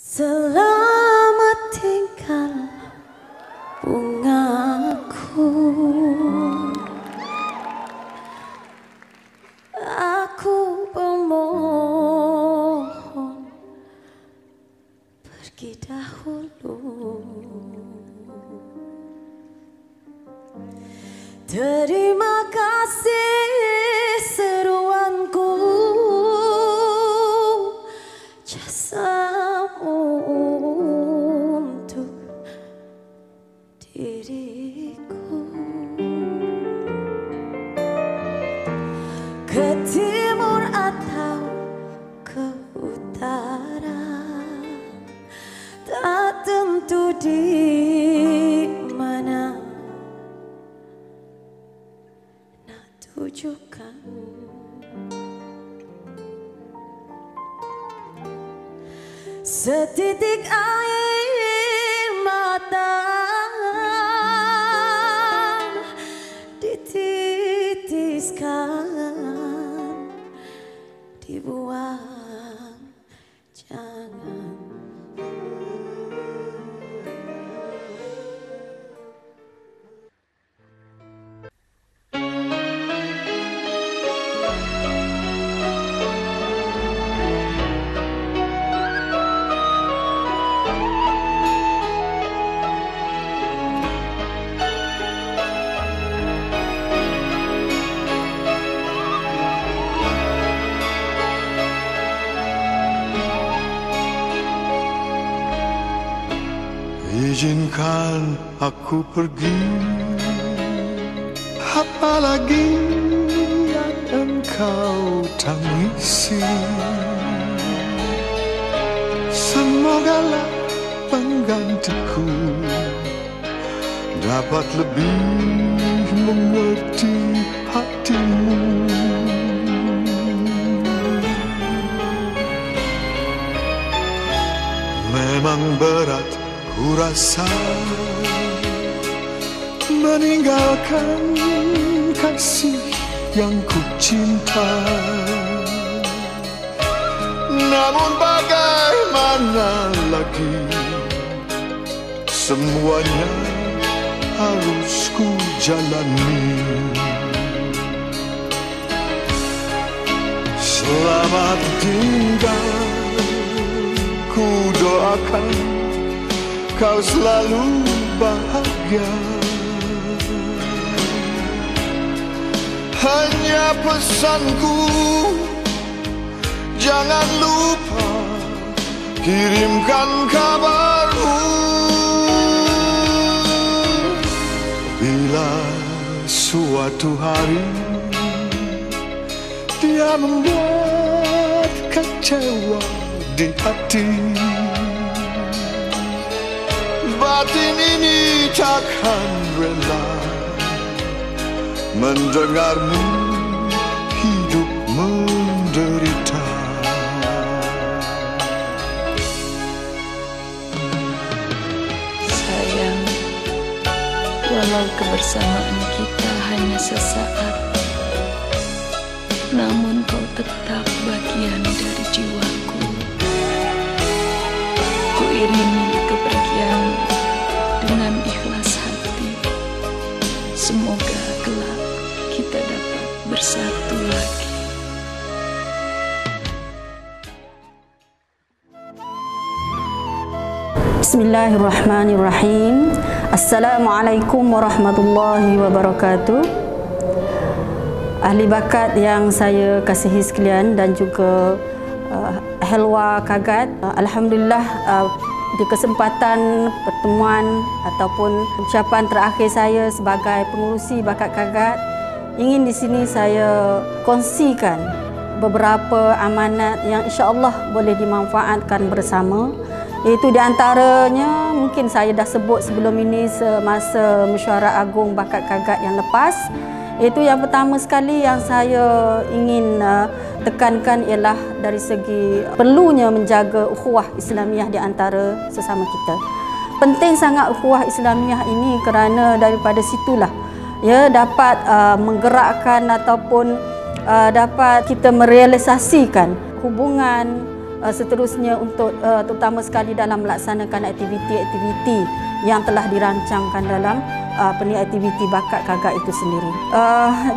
Selamat tinggal bungaku, aku memohon pergi dahulu. Terima kasih seruanku, jasamu untuk diriku. Ke timur atau ke utara, tak tentu di mana nak tujukan. Setitik air mata dititiskan, dibuang jangan. Izinkan aku pergi, apalagi yang engkau tangisi. Semogalah penggantiku dapat lebih mengerti hatimu. Memang berat ku rasa meninggalkan kasih yang ku cinta, namun bagaimana lagi, semuanya harus ku jalani. Selamat tinggal, ku doakan kau selalu bahagia. Hanya pesanku, jangan lupa kirimkan kabarmu. Bila suatu hari dia membuat kecewa di hati, batin ini takkan rela mendengarmu hidup menderita. Sayang, walau kebersamaan kita hanya sesaat, namun kau tetap bagian dari jiwaku. Ku iringi kepergian dengan ikhlas hati. Semoga kelak kita dapat bersatu lagi. Bismillahirrahmanirrahim. Assalamualaikum warahmatullahi wabarakatuh. Ahli bakat yang saya kasihi sekalian dan juga Helwa Kagat, alhamdulillah di kesempatan pertemuan ataupun ucapan terakhir saya sebagai pengurusi bakat Kagat, ingin di sini saya kongsikan beberapa amanat yang insya-Allah boleh dimanfaatkan bersama. Iaitu di antaranya mungkin saya dah sebut sebelum ini semasa mesyuarat agung bakat Kagat yang lepas. Itu yang pertama sekali yang saya ingin tekankan ialah dari segi perlunya menjaga ukhuwah Islamiah di antara sesama kita. Penting sangat ukhuwah Islamiah ini kerana daripada situlah ya dapat menggerakkan ataupun dapat kita merealisasikan hubungan seterusnya untuk terutama sekali dalam melaksanakan aktiviti-aktiviti yang telah dirancangkan dalam aktiviti bakat kagak itu sendiri.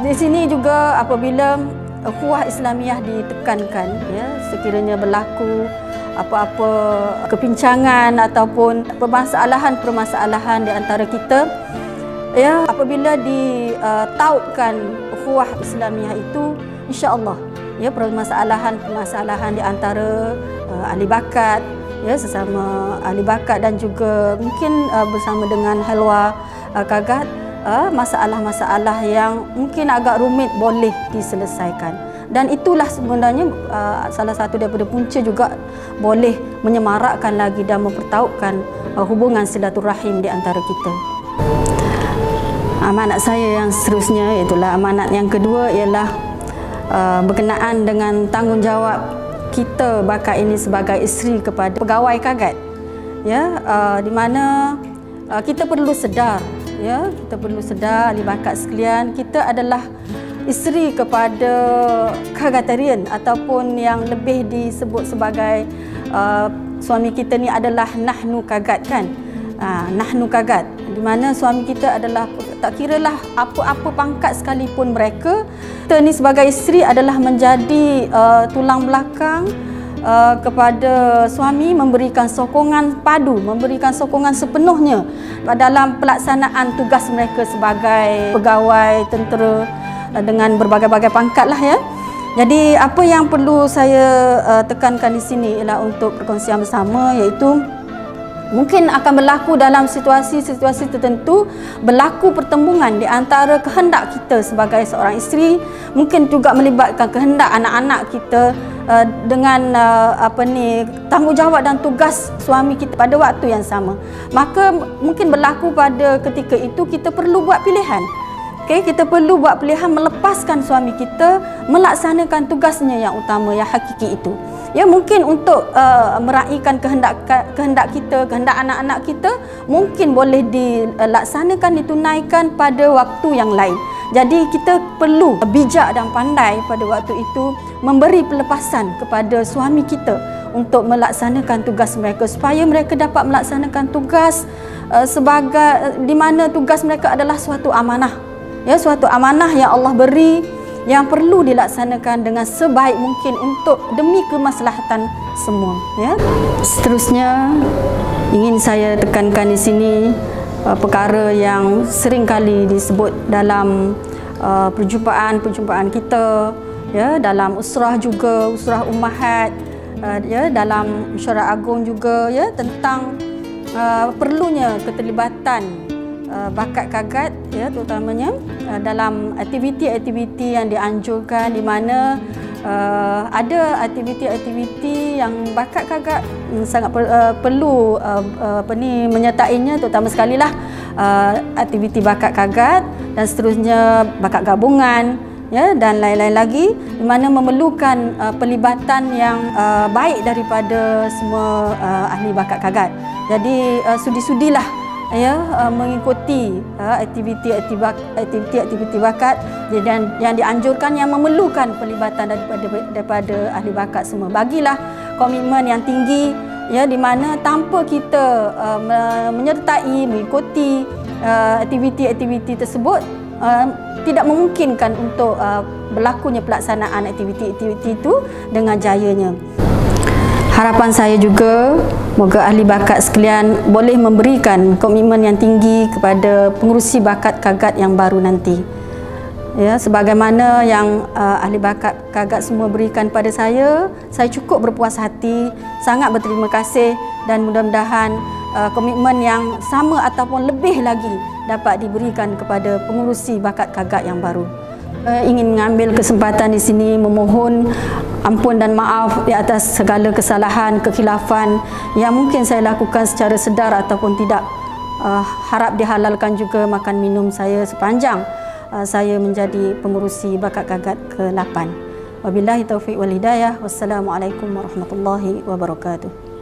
Di sini juga apabila ukhuwah Islamiyah ditekankan, ya, sekiranya berlaku apa-apa kepincangan ataupun permasalahan-permasalahan di antara kita, ya, apabila ditautkan ukhuwah Islamiyah itu, insya-Allah, ya, permasalahan-permasalahan di antara ahli bakat, ya, sesama ahli bakat dan juga mungkin bersama dengan Helwa Kagat, masalah-masalah yang mungkin agak rumit boleh diselesaikan. Dan itulah sebenarnya salah satu daripada punca juga boleh menyemarakkan lagi dan mempertautkan hubungan silaturahim di antara kita. Amanat saya yang seterusnya, itulah amanat yang kedua, ialah berkenaan dengan tanggungjawab kita bakat ini sebagai isteri kepada pegawai Kagat, ya, di mana kita perlu sedar, ya, kita perlu sedar ahli bakat sekalian, kita adalah isteri kepada Kagatarian ataupun yang lebih disebut sebagai suami kita ni adalah nahnu Kagat, kan. Nahnu Kagat, di mana suami kita adalah, tak kiralah apa-apa pangkat sekalipun mereka, kita ni sebagai isteri adalah menjadi tulang belakang kepada suami, memberikan sokongan padu, memberikan sokongan sepenuhnya dalam pelaksanaan tugas mereka sebagai pegawai tentera dengan berbagai-bagai pangkat lah, ya. Jadi apa yang perlu saya tekankan di sini ialah untuk perkongsian bersama, iaitu mungkin akan berlaku dalam situasi-situasi tertentu, berlaku pertembungan di antara kehendak kita sebagai seorang isteri, mungkin juga melibatkan kehendak anak-anak kita dengan tanggungjawab dan tugas suami kita pada waktu yang sama. Maka mungkin berlaku pada ketika itu kita perlu buat pilihan. Kita perlu buat pilihan melepaskan suami kita melaksanakan tugasnya yang utama, yang hakiki itu. Ya, mungkin untuk meraihkan kehendak kita, kehendak anak-anak kita, mungkin boleh dilaksanakan, ditunaikan pada waktu yang lain. Jadi kita perlu bijak dan pandai pada waktu itu memberi pelepasan kepada suami kita untuk melaksanakan tugas mereka, supaya mereka dapat melaksanakan tugas sebagai di mana tugas mereka adalah suatu amanah. Ya, suatu amanah yang Allah beri, yang perlu dilaksanakan dengan sebaik mungkin untuk demi kemaslahatan semua, ya. Seterusnya ingin saya tekankan di sini perkara yang sering kali disebut dalam perjumpaan kita, ya, dalam usrah juga, usrah ummahat, ya, dalam mesyuarat agung juga, ya, tentang perlunya keterlibatan bakat Kagat, ya, terutamanya dalam aktiviti-aktiviti yang dianjurkan, di mana ada aktiviti-aktiviti yang bakat Kagat sangat perlu menyertainya, terutama sekali lah aktiviti bakat Kagat dan seterusnya bakat gabungan, ya, dan lain-lain lagi, di mana memerlukan pelibatan yang baik daripada semua ahli bakat Kagat. Jadi sudi-sudilah, ya, mengikuti aktiviti bakat yang dianjurkan, yang memerlukan pelibatan daripada ahli bakat semua. Bagilah komitmen yang tinggi, ya, di mana tanpa kita menyertai, mengikuti aktiviti-aktiviti tersebut, tidak memungkinkan untuk berlakunya pelaksanaan aktiviti-aktiviti itu dengan jayanya. Harapan saya juga, moga ahli bakat sekalian boleh memberikan komitmen yang tinggi kepada pengurusi bakat Kagat yang baru nanti. Ya, sebagaimana yang ahli bakat Kagat semua berikan pada saya cukup berpuas hati, sangat berterima kasih, dan mudah-mudahan komitmen yang sama ataupun lebih lagi dapat diberikan kepada pengurusi bakat Kagat yang baru. Ingin mengambil kesempatan di sini memohon ampun dan maaf di atas segala kesalahan, kekhilafan yang mungkin saya lakukan secara sedar ataupun tidak. Harap dihalalkan juga makan minum saya sepanjang saya menjadi pengurusi bakat Kagat ke-8. Wabillahi taufiq wal hidayah. Wassalamualaikum warahmatullahi wabarakatuh.